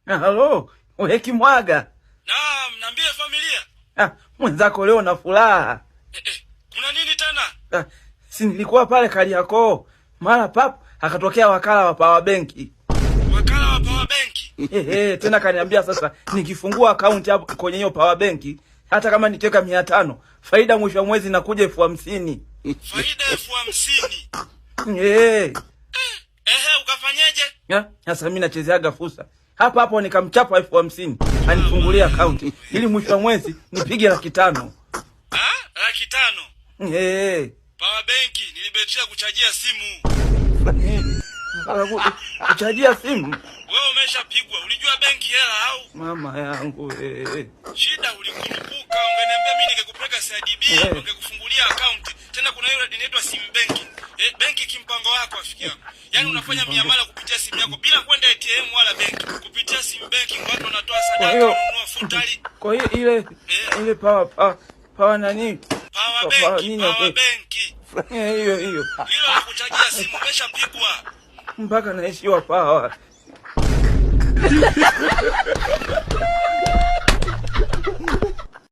Halo, wewe Kimwaga. Naam, niambie familia. Mwenzako leo na furaha. Kuna nini tena? Si nilikuwa pale Kariakoo. Mara pap akatokea wakala wa Power Bank. Wakala wa Power Bank? Tena kaniambia sasa nikifungua account hapo kwenye hiyo Power Bank hata kama niteka 500, faida mwisho wa mwezi inakuja 50,000. Faida 50,000. Ukafanyaje? Sasa mimi nachezeaga fursa. Hapa nikamchapa 50,000 anifungulia account ili mwisho wa mwezi nipige 500,000. 500,000? Power Bank nilibetia kuchajia simu. Kuchajia simu? Wewe umeshapigwa. Ulijua benki hela au? Mama yangu Shida ulikurupuka, ungeniambia mimi ningekupeleka CIDB, ungekufungulia account. Tena kuna ile inaitwa sim banking. Benki kimpango wako afiki yako. Yaani unafanya miamala kupitia simu yako bila kwenda ATM wala benki. Kupitia sim banking watu wanatoa sadaka, wanunua futari. Kwa hiyo ile power nani? Power bank. Hiyo. Hilo la kuchajia simu umeshapigwa. Mpaka naishiwa power.